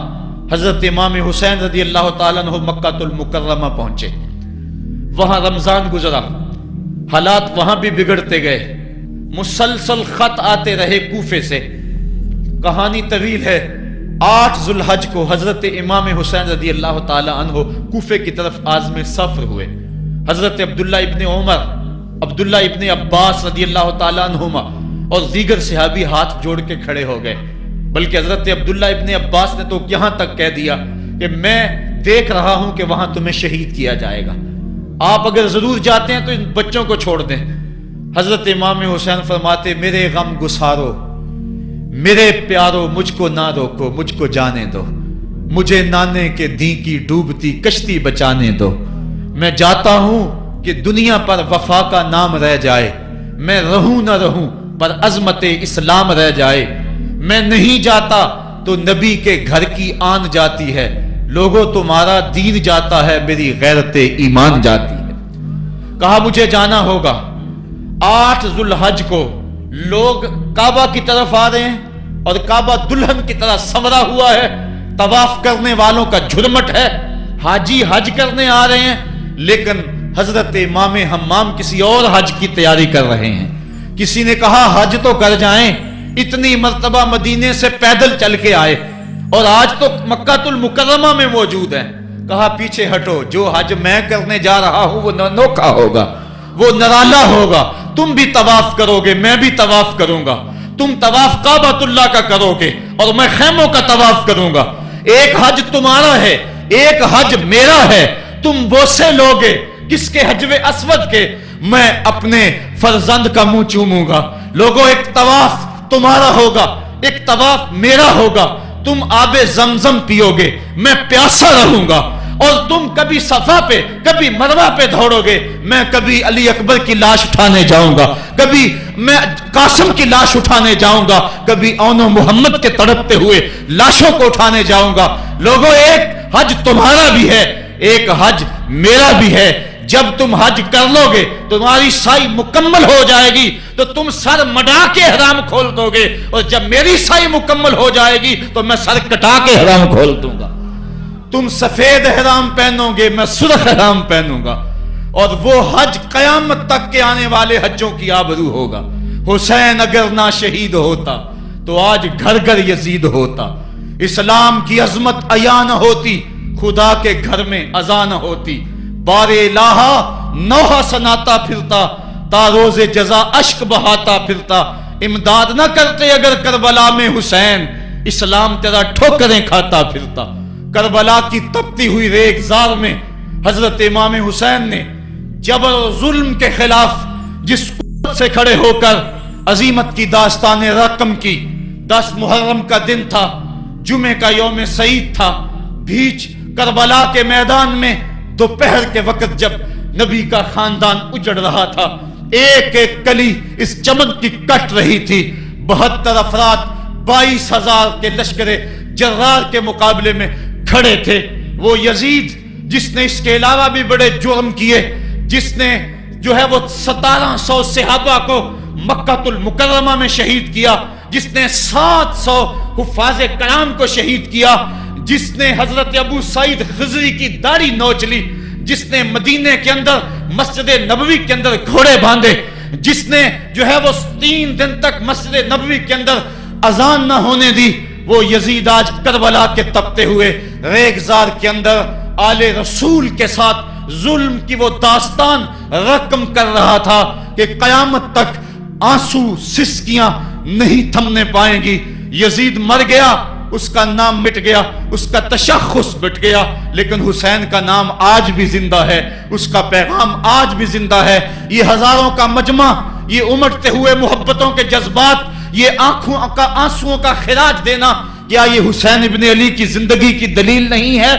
حضرت امام حسین رضی اللہ تعالیٰ عنہ مکہ المکرمہ پہنچے. وہاں رمضان گزرا، حالات وہاں بھی بگڑتے گئے. مسلسل خط آتے رہے کوفے سے. کہانی طویل ہے. 8 ذو الحج کو حضرت امام حسین رضی اللہ تعالیٰ عنہ کوفے کی طرف عازم سفر ہوئے. حضرت عبداللہ ابن عمر، عبداللہ ابن عباس رضی اللہ تعالیٰ عنہما اور دیگر صحابی ہاتھ جوڑ کے کھڑے ہو گئے. بلکہ حضرت عبداللہ ابن عباس نے تو یہاں تک کہہ دیا کہ میں دیکھ رہا ہوں کہ وہاں تمہیں شہید کیا جائے گا، آپ اگر ضرور جاتے ہیں تو ان بچوں کو چھوڑ دیں. حضرت امام حسین فرماتے میرے غم گسارو، میرے پیارو، مجھ کو نہ روکو، مجھ کو جانے دو، مجھے نانے کے دی کی ڈوبتی کشتی بچانے دو. میں جاتا ہوں کہ دنیا پر وفا کا نام رہ جائے، میں رہوں نہ رہوں پر عظمت اسلام رہ جائے. میں نہیں جاتا تو نبی کے گھر کی آن جاتی ہے. لوگوں تمہارا دین جاتا ہے، میری غیرت ایمان جاتی ہے. کہا مجھے جانا ہوگا. 8 ذو الحج کو لوگ کعبہ کی طرف آ رہے ہیں اور کعبہ دلہن کی طرح سنورا ہوا ہے. طواف کرنے والوں کا جھرمٹ ہے. حاجی حج کرنے آ رہے ہیں، لیکن حضرت امام حمام کسی اور حج کی تیاری کر رہے ہیں. کسی نے کہا حج تو کر جائیں، اتنی مرتبہ مدینے سے پیدل چل کے آئے اور آج تو مکہ المکرمہ میں موجود ہے. کہا پیچھے ہٹو، جو حج میں کرنے جا رہا ہوں وہ انوکھا ہوگا، وہ نرالا ہوگا. تم بھی طواف کرو گے، میں بھی طواف کروں گا. تم طواف کعبۃ اللہ کا کرو گے اور میں خیموں کا طواف کروں گا. ایک حج تمہارا ہے، ایک حج میرا ہے. تم بوسے لوگے کس کے؟ حجر اسود کے. میں اپنے فرزند کا منہ چوموں گا. لوگوں ایک طواف تمہارا ہوگا، ایک طواف میرا ہوگا. تم آب زمزم پیو گے، میں پیاسا رہوں گا. اور تم کبھی صفا پہ کبھی مروہ پہ دوڑو گے، میں کبھی علی اکبر کی لاش اٹھانے جاؤں گا، کبھی میں قاسم کی لاش اٹھانے جاؤں گا، کبھی اون محمد کے تڑپتے ہوئے لاشوں کو اٹھانے جاؤں گا. لوگوں ایک حج تمہارا بھی ہے، ایک حج میرا بھی ہے. جب تم حج کر لو گے تمہاری سائی مکمل ہو جائے گی تو تم سر مڈا کے احرام کھول دو گے، اور جب میری سائی مکمل ہو جائے گی تو میں سر کٹا کے احرام کھول دوں گا. تم سفید احرام پہنو گے، میں سرخ احرام پہنوں گا. اور وہ حج قیامت تک کے آنے والے حجوں کی آبرو ہوگا. حسین اگر نہ شہید ہوتا تو آج گھر گھر یزید ہوتا. اسلام کی عظمت عیاں نہ ہوتی، خدا کے گھر میں اذان نہ ہوتی. بار الہ نوحہ سناتا پھرتا، تا روز جزا اشک بہاتا پھرتا. امداد نہ کرتے اگر کربلا میں حسین، اسلام تیرا ٹھوکریں کھاتا پھرتا. کربلا کی تپتی ہوئی ریگزار میں حضرت امام حسین نے جبر و ظلم کے خلاف جس قوت سے کھڑے ہو کر عظیمت کی داستان رقم کی. 10 محرم کا دن تھا، جمعے کا یوم سعید تھا. بھیچ کربلا کے میدان میں دوپہر کے وقت جب نبی کا خاندان اجڑ رہا تھا، ایک ایک کلی اس چمن کی کٹ رہی تھی. 72 افراد 22,000 کے لشکر جرار کے مقابلے میں کھڑے تھے. وہ یزید جس نے اس کے علاوہ بھی بڑے جرم کیے، جس نے جو ہے وہ 1700 صحابہ کو مکہ المکرمہ میں شہید کیا، جس نے 700 حفاظ کرام کو شہید کیا، جس نے حضرت ابو سعید خضری کی داڑھی نوچ لی، جس نے مدینے کے اندر مسجد نبوی کے اندر گھوڑے باندھے، جس نے جو ہے وہ 3 دن تک مسجد نبوی کے اندر اذان نہ ہونے دی، وہ یزید آج کربلا کے تپتے ہوئے ریگزار کے اندر آل رسول کے ساتھ ظلم کی وہ داستان رقم کر رہا تھا کہ قیامت تک آنسو سسکیاں نہیں تھمنے پائیں گی. یزید مر گیا اس کا نام مٹ گیا، اس کا تشخص مٹ گیا، لیکن حسین کا نام آج بھی زندہ ہے، اس کا پیغام آج بھی زندہ ہے۔ یہ ہزاروں کا مجمع، یہ امٹتے ہوئے محبتوں کے جذبات، یہ آنکھوں کا آنسوؤں کا خراج دینا، کیا یہ حسین ابن علی کی زندگی کی دلیل نہیں ہے؟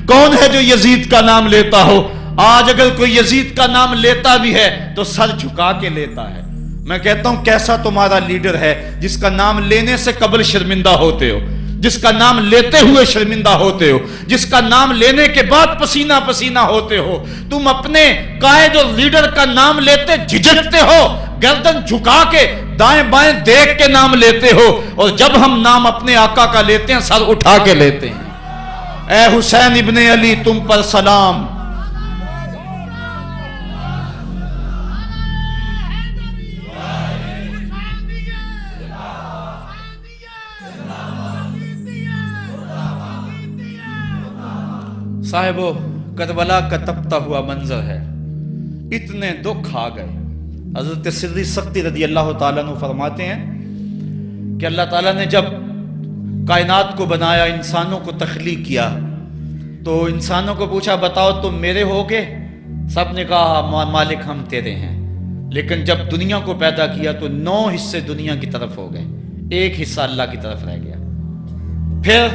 کون ہے جو یزید کا نام لیتا ہو؟ آج اگر کوئی یزید کا نام لیتا بھی ہے تو سر جھکا کے لیتا ہے۔ میں کہتا ہوں کیسا تمہارا لیڈر ہے جس کا نام لینے سے قبل شرمندہ ہوتے ہو، جس کا نام لیتے ہوئے شرمندہ ہوتے ہو، جس کا نام لینے کے بعد پسینہ پسینہ ہوتے ہو۔ تم اپنے قائد اور لیڈر کا نام لیتے جھجکتے ہو، گردن جھکا کے دائیں بائیں دیکھ کے نام لیتے ہو، اور جب ہم نام اپنے آقا کا لیتے ہیں سر اٹھا کے لیتے ہیں۔ اے حسین ابن علی تم پر سلام۔ صاحبو، کربلا کا تپتا ہوا منظر ہے، اتنے دکھ آ گئے۔ حضرت سری سختی رضی اللہ تعالیٰ عنہ فرماتے ہیں کہ اللہ تعالیٰ نے جب کائنات کو بنایا، انسانوں کو تخلیق کیا، تو انسانوں کو پوچھا بتاؤ تم میرے ہوگے؟ سب نے کہا مالک ہم تیرے ہیں۔ لیکن جب دنیا کو پیدا کیا تو 9 حصے دنیا کی طرف ہو گئے، 1 حصہ اللہ کی طرف رہ گیا۔ پھر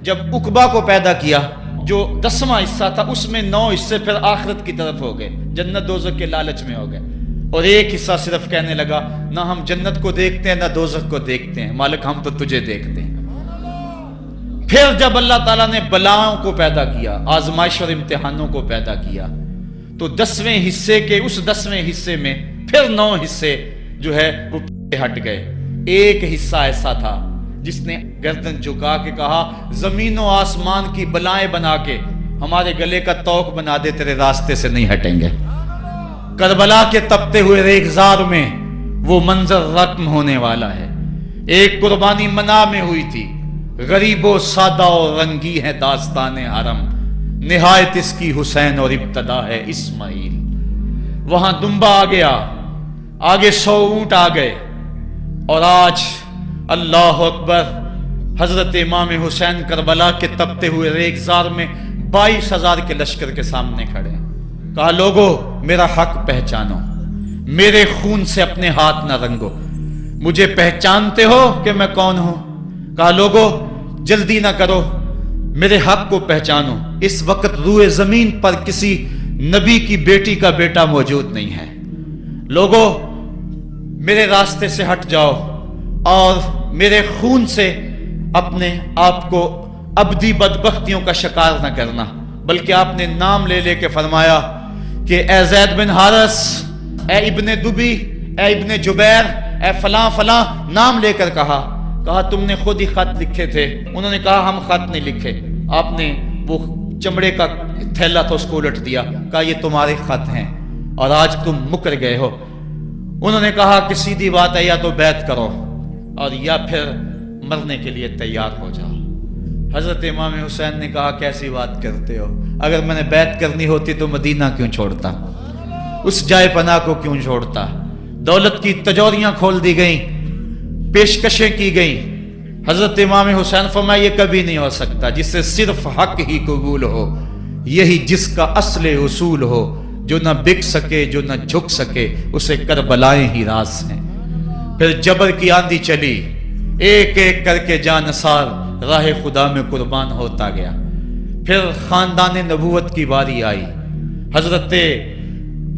جب عقبہ کو پیدا کیا جو 10واں حصہ تھا، اس میں 9 حصے پھر آخرت کی طرف ہو گئے، جنت دوزخ کے لالچ میں ہو گئے، اور 1 حصہ صرف کہنے لگا نہ ہم جنت کو دیکھتے ہیں نہ دوزخ کو دیکھتے ہیں، مالک ہم تو تجھے دیکھتے ہیں۔ پھر جب اللہ تعالیٰ نے بلاؤں کو پیدا کیا، آزمائش اور امتحانوں کو پیدا کیا، تو 10ویں حصے کے اس 10ویں حصے میں پھر 9 حصے جو ہے وہ ہٹ گئے۔ 1 حصہ ایسا تھا جس نے گردن جھکا کے کہا زمین و آسمان کی بلائیں بنا کے ہمارے گلے کا توق بنا دے، تیرے راستے سے نہیں ہٹیں گے۔ کربلا کے تپتے ہوئے ریگزار میں وہ منظر رقم ہونے والا ہے۔ ایک قربانی منا میں ہوئی تھی، غریب و سادہ اور رنگی ہے داستان حرم، نہایت اس کی حسین اور ابتدا ہے اسماعیل۔ وہاں دمبا آ گیا، آگے 100 اونٹ آ گئے، اور آج اللہ اکبر، حضرت امام حسین کربلا کے تپتے ہوئے ریگزار میں 22,000 کے لشکر کے سامنے کھڑے۔ کہا لوگو میرا حق پہچانو، میرے خون سے اپنے ہاتھ نہ رنگو، مجھے پہچانتے ہو کہ میں کون ہوں؟ کہا لوگو جلدی نہ کرو، میرے حق کو پہچانو۔ اس وقت روئے زمین پر کسی نبی کی بیٹی کا بیٹا موجود نہیں ہے، لوگو میرے راستے سے ہٹ جاؤ اور میرے خون سے اپنے آپ کو ابدی بدبختیوں کا شکار نہ کرنا۔ بلکہ آپ نے نام لے لے کے فرمایا کہ اے زید بن حارث، اے ابن دبی، اے ابن جبیر، اے فلاں فلاں، نام لے کر کہا تم نے خود ہی خط لکھے تھے؟ انہوں نے کہا ہم خط نہیں لکھے۔ آپ نے وہ چمڑے کا تھیلا تھا اس کو الٹ دیا، کہا یہ تمہارے خط ہیں اور آج تم مکر گئے ہو۔ انہوں نے کہا کہ سیدھی بات ہے، یا تو بیعت کرو اور یا پھر مرنے کے لیے تیار ہو جاؤ۔ حضرت امام حسین نے کہا کیسی بات کرتے ہو، اگر میں نے بیعت کرنی ہوتی تو مدینہ کیوں چھوڑتا، اس جائے پناہ کو کیوں چھوڑتا؟ دولت کی تجوریاں کھول دی گئیں، پیشکشیں کی گئیں۔ حضرت امام حسین فرمایا یہ کبھی نہیں ہو سکتا، جس سے صرف حق ہی قبول ہو، یہی جس کا اصل اصول ہو، جو نہ بک سکے جو نہ جھک سکے، اسے کربلائیں ہی راز ہیں۔ پھر جبر کی آندھی چلی، ایک ایک کر کے جانثار راہ خدا میں قربان ہوتا گیا۔ پھر خاندان نبوت کی باری آئی، حضرت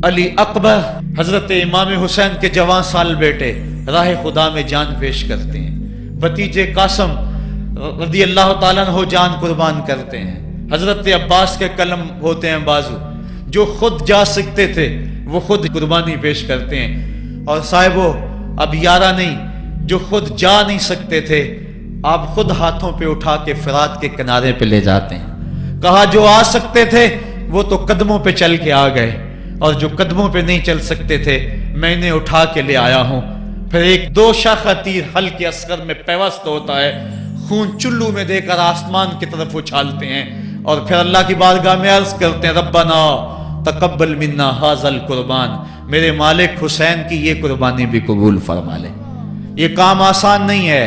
علی اکبر حضرت امام حسین کے جوان سال بیٹے راہ خدا میں جان پیش کرتے ہیں، بھتیجے قاسم رضی اللہ تعالیٰ عنہ جان قربان کرتے ہیں، حضرت عباس کے قلم ہوتے ہیں بازو، جو خود جا سکتے تھے وہ خود قربانی پیش کرتے ہیں۔ اور صاحبو اب یارہ نہیں، جو خود جا نہیں سکتے تھے آپ خود ہاتھوں پہ اٹھا کے فرات کے کنارے پہ لے جاتے ہیں۔ کہا جو آ سکتے تھے وہ تو قدموں پہ چل کے آ گئے، اور جو قدموں پہ نہیں چل سکتے تھے میں انہیں اٹھا کے لے آیا ہوں۔ پھر ایک 2 شاخہ تیر ہلکے اصغر میں پیوست ہوتا ہے، خون چلو میں دے کر آسمان کی طرف اچھالتے ہیں، اور پھر اللہ کی بارگاہ میں عرض کرتے ہیں ربنا تقبل منا ھذا القربان، میرے مالک حسین کی یہ قربانی بھی قبول فرما لے۔ یہ کام آسان نہیں ہے،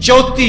34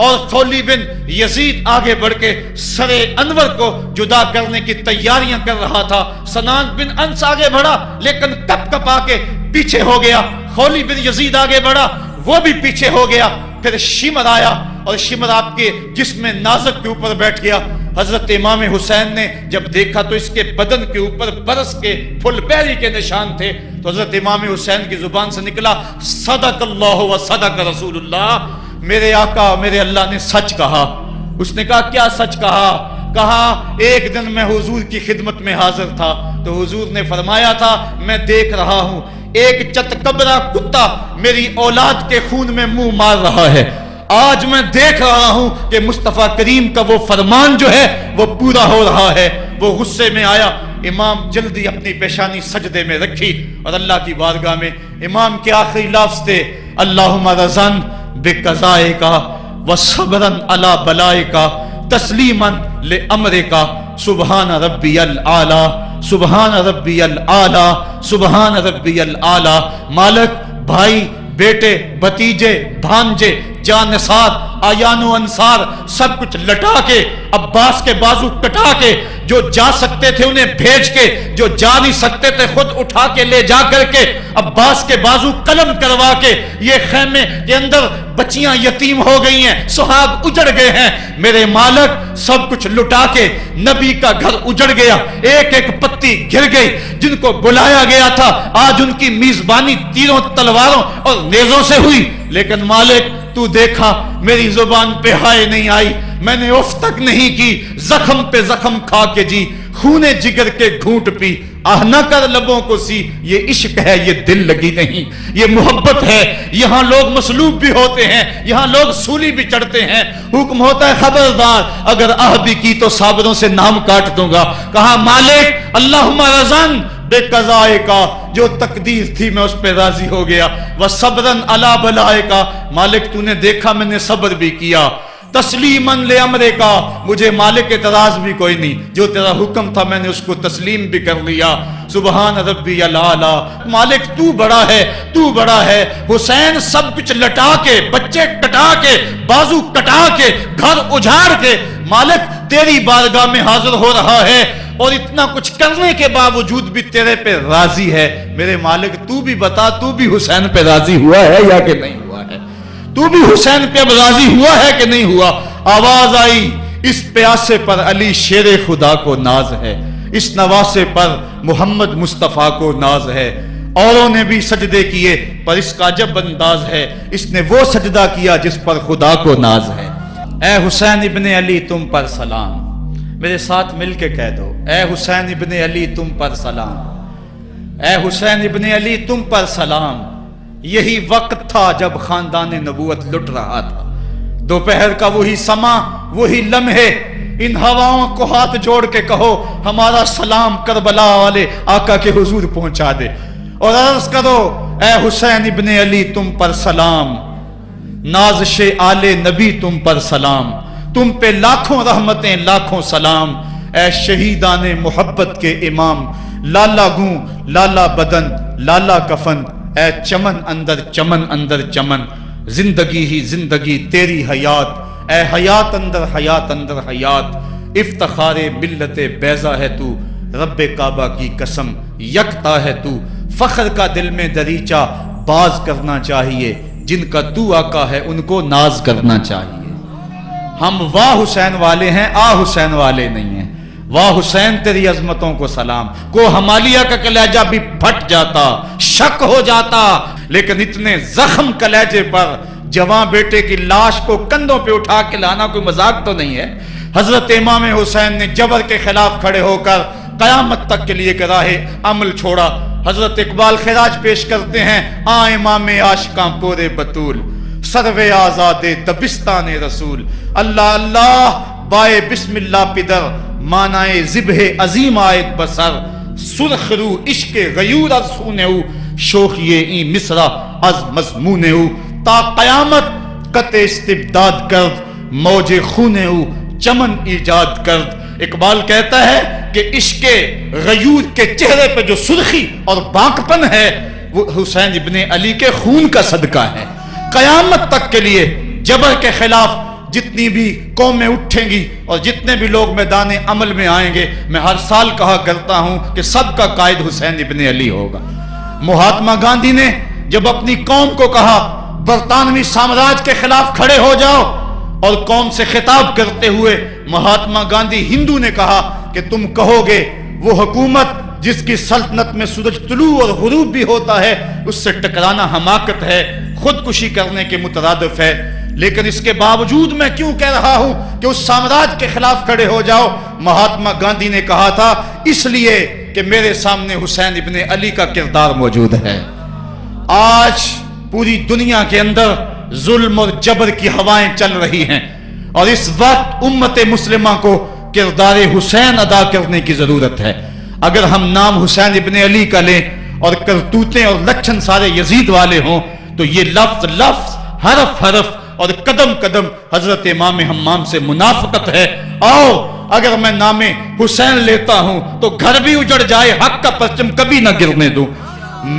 اور خولي بن یزید آگے بڑھ کے سر انور کو جدا کرنے کی تیاریاں کر رہا تھا. سنان بن انس آگے بڑھا لیکن کپ کپا کے پیچھے ہو گیا. خولي بن یزید آگے بڑھا, وہ بھی پیچھے ہو گیا. پھر شمر آیا اور شمر آپ کے جسم نازک کے اوپر بیٹھ گیا. حضرت امام حسین نے جب دیکھا تو اس کے بدن کے اوپر برس کے پھل پیری کے نشان تھے. تو حضرت امام حسین کی زبان سے نکلا, صدق اللہ و صدق رسول اللہ, میرے آقا میرے اللہ نے سچ کہا. اس نے کہا کیا سچ کہا؟ کہا ایک دن میں حضور کی خدمت میں حاضر تھا تو حضور نے فرمایا تھا میں دیکھ رہا ہوں ایک چتکبرا کتا میری اولاد کے خون میں منہ مار رہا ہے. آج میں دیکھ رہا ہوں کہ مصطفیٰ کریم کا وہ فرمان جو ہے وہ پورا ہو رہا ہے. وہ غصے میں آیا. امام جلدی اپنی پیشانی سجدے میں رکھی اور اللہ کی بارگاہ میں امام کے آخری لفظ تھے, اللہم رضن بقضائک وصبرن علی بلائک تسلیما لامرک سبحان ربی الاعلی سبحان ربی الاعلی سبحان ربی الاعلی. مالک بھائی بیٹے بھتیجے بھانجے جانثار آیان و انصار سب کچھ لٹا کے, عباس کے بازو کٹا کے, جو جا سکتے تھے انہیں بھیج کے, جو جا نہیں سکتے تھے خود اٹھا کے لے جا کر کے, عباس کے بازو قلم کروا کے, یہ خیمے کے اندر بچیاں یتیم ہو گئی ہیں, سہاگ اجڑ گئے ہیں. میرے مالک سب کچھ لٹا کے نبی کا گھر اجڑ گیا, ایک ایک پتی گر گئی. جن کو بلایا گیا تھا آج ان کی میزبانی تیروں تلواروں اور نیزوں سے ہوئی. لیکن مالک تو دیکھا میری زبان پہ ہائے نہیں آئی, میں نے اف تک نہیں کی, زخم پہ زخم کھا کے جی, خونے جگر کے گھونٹ پی, آہ نہ کر لبوں کو سی. یہ عشق ہے, یہ دل لگی نہیں, یہ محبت ہے. یہاں لوگ مصلوب بھی ہوتے ہیں, یہاں لوگ سولی بھی چڑھتے ہیں. حکم ہوتا ہے خبردار اگر آہ بھی کی تو صابروں سے نام کاٹ دوں گا. کہا مالک اللہم رضن بے قضائے کا, جو تقدیر تھی میں اس پہ راضی ہو گیا. وصبرن علی بلائے کا, مالک تو نے دیکھا میں نے صبر بھی کیا. تسلیماً لامرے کا, مجھے مالک اعتراض بھی کوئی نہیں, جو تیرا حکم تھا میں نے اس کو تسلیم بھی کر لیا. سبحان ربی الاعلی, مالک تو بڑا ہے, تو بڑا ہے. حسین سب کچھ لٹا کے, بچے کٹا کے, بازو کٹا کے, گھر اجاڑ کے مالک تیری بارگاہ میں حاضر ہو رہا ہے, اور اتنا کچھ کرنے کے باوجود بھی تیرے پہ راضی ہے. میرے مالک تو بھی بتا, تو بھی حسین پہ راضی ہوا ہے یا کہ نہیں ہوا ہے؟ تو بھی حسین پہ راضی ہوا ہے کہ نہیں ہوا؟ آواز آئی, اس پیاسے پر علی شیر خدا کو ناز ہے, اس نواسے پر محمد مصطفیٰ کو ناز ہے. اوروں نے بھی سجدے کیے پر اس کا عجب انداز ہے, اس نے وہ سجدہ کیا جس پر خدا کو ناز ہے. اے حسین ابن علی تم پر سلام, میرے ساتھ مل کے کہہ دو, اے حسین ابن علی تم پر سلام, اے حسین ابن علی تم پر سلام. یہی وقت تھا جب خاندان نبوت لٹ رہا تھا, دوپہر کا وہی سما, وہی لمحے. ان ہواؤں کو ہاتھ جوڑ کے کہو ہمارا سلام کربلا والے آقا کے حضور پہنچا دے, اور عرض کرو اے حسین ابن علی تم پر سلام, نازش آل نبی تم پر سلام, تم پہ لاکھوں رحمتیں لاکھوں سلام. اے شہیدان محبت کے امام, لالا گوں لالا بدن لالا کفن, اے چمن اندر چمن, زندگی ہی زندگی تیری حیات, اے حیات اندر حیات. افتخار ملت بیضا ہے تو, رب کعبہ کی قسم یکتا ہے تو. فخر کا دل میں دریچہ باز کرنا چاہیے, جن کا تو آقا ہے ان کو ناز کرنا چاہیے. ہم واہ حسین والے ہیں, آ حسین والے نہیں ہیں. واہ حسین تیری عظمتوں کو سلام. کو ہمالیہ کا کلیجہ بھی پھٹ جاتا, شک ہو جاتا, لیکن اتنے زخم کلیجے پر جوان بیٹے کی لاش کو کندھوں پہ اٹھا کے لانا کوئی مذاق تو نہیں ہے. حضرت امام حسین نے جبر کے خلاف کھڑے ہو کر قیامت تک کے لیے راہ عمل چھوڑا. حضرت اقبال خراج پیش کرتے ہیں, آ امام عاشقاں پورے بطول, سروے آزاد دبستان رسول. اللہ اللہ بائے بسم اللہ پدر, مانائے ذبح عظیم آیت بسر. سرخ رو عشق غیور از سونہو, شوخی این مصرع از مضمونہو. تا قیامت قطع استبداد کرد, موج خونہو چمن ایجاد کرد. اقبال کہتا ہے کہ عشق غیور کے چہرے پہ جو سرخی اور بانکپن ہے وہ حسین ابن علی کے خون کا صدقہ ہے. قیامت تک کے لیے جبر کے خلاف جتنی بھی قومیں اٹھیں گی اور جتنے بھی لوگ میدان عمل میں آئیں گے، میں ہر سال کہا کرتا ہوں کہ سب کا قائد حسین ابن علی ہوگا۔ مہاتما گاندھی نے جب اپنی قوم کو کہا برطانوی سامراج کے خلاف کھڑے ہو جاؤ، اور قوم سے خطاب کرتے ہوئے مہاتما گاندھی ہندو نے کہا کہ تم کہو گے وہ حکومت جس کی سلطنت میں سورج طلوع اور غروب بھی ہوتا ہے، اس سے ٹکرانا حماقت ہے، خودکشی کرنے کے مترادف ہے۔ لیکن اس کے باوجود میں کیوں کہہ رہا ہوں کہ اس سامراج کے خلاف کھڑے ہو جاؤ؟ مہاتما گاندھی نے کہا تھا اس لیے کہ میرے سامنے حسین ابن علی کا کردار موجود ہے۔ آج پوری دنیا کے اندر ظلم اور جبر کی ہوائیں چل رہی ہیں، اور اس وقت امت مسلمہ کو کردار حسین ادا کرنے کی ضرورت ہے۔ اگر ہم نام حسین ابن علی کا لیں اور کرتوتیں اور لچھن سارے یزید والے ہوں، تو یہ لفظ لفظ، حرف حرف اور قدم قدم حضرت امام حمام سے منافقت ہے۔ آؤ اگر میں نام حسین لیتا ہوں تو گھر بھی اجڑ جائے، حق کا پرچم کبھی نہ گرنے دوں۔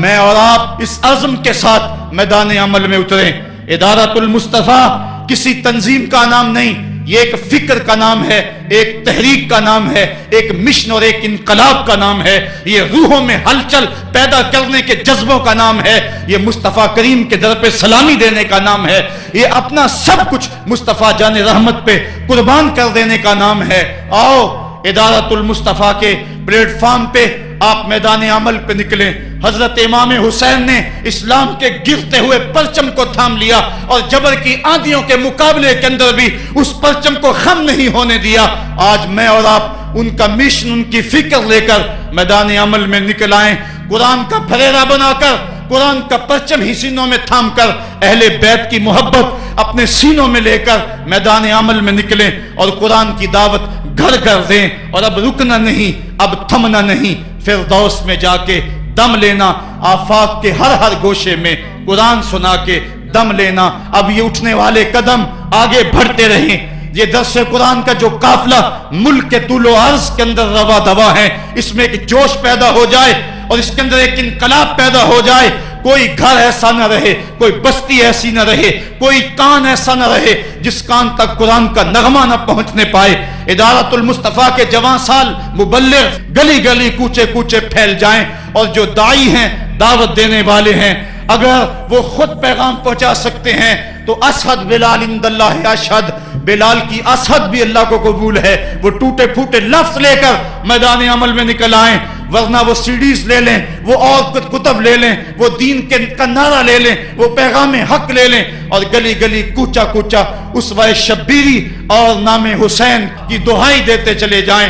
میں اور آپ اس عزم کے ساتھ میدان عمل میں اتریں۔ ادارۃ المصطفیٰ کسی تنظیم کا نام نہیں، یہ ایک فکر کا نام ہے، ایک تحریک کا نام ہے، ایک مشن اور ایک انقلاب کا نام ہے، یہ روحوں میں ہلچل پیدا کرنے کے جذبوں کا نام ہے، یہ مصطفیٰ کریم کے در پہ سلامی دینے کا نام ہے، یہ اپنا سب کچھ مصطفیٰ جان رحمت پہ قربان کر دینے کا نام ہے۔ آؤ ادارۃ المصطفیٰ کے پلیٹ فارم پہ آپ میدان عمل پہ نکلیں۔ حضرت امام حسین نے اسلام کے گرتے ہوئے پرچم کو تھام لیا، اور جبر کی آندھیوں کے مقابلے کے اندر بھی اس پرچم کو خم نہیں ہونے دیا۔ آج میں اور آپ ان کا مشن، ان کی فکر لے کر میدان عمل میں نکل آئیں، قرآن کا پھریرا بنا کر، قرآن کا پرچم ہی سینوں میں تھام کر، اہل بیت کی محبت اپنے سینوں میں لے کر میدان عمل میں نکلیں اور قرآن کی دعوت گھر گھر دیں۔ اور اب رکنا نہیں، اب تھمنا نہیں، فردوس میں جا کے دم لینا، آفاق کے ہر ہر گوشے میں قرآن سنا کے دم لینا۔ اب یہ اٹھنے والے قدم آگے بڑھتے رہیں۔ یہ درس قرآن کا جو قافلہ ملک کے طول و عرض کے اندر روا دوا ہے، اس میں ایک جوش پیدا ہو جائے اور اس کے اندر ایک انقلاب پیدا ہو جائے۔ کوئی گھر ایسا نہ رہے، کوئی بستی ایسی نہ رہے، کوئی کان ایسا نہ رہے جس کان تک قرآن کا نغمہ نہ پہنچنے پائے۔ ادارۃ المصطفیٰ کے جوان سال مبلغ گلی گلی کوچے کوچے پھیل جائیں، اور جو داعی ہیں، دعوت دینے والے ہیں، اگر وہ خود پیغام پہنچا سکتے ہیں تو اشہد بلال عند اللہ اشہد، بلال کی اشہد بھی اللہ کو قبول ہے۔ وہ ٹوٹے پھوٹے لفظ لے کر میدان عمل میں نکل آئیں، ورنہ وہ سیڈیز لے لیں، وہ اور کتب لے لیں، وہ دین کا نعرہ لے لیں، وہ پیغام حق لے لیں، اور گلی گلی کوچا کوچا اسوہ شبیری اور نام حسین کی دہائی دیتے چلے جائیں۔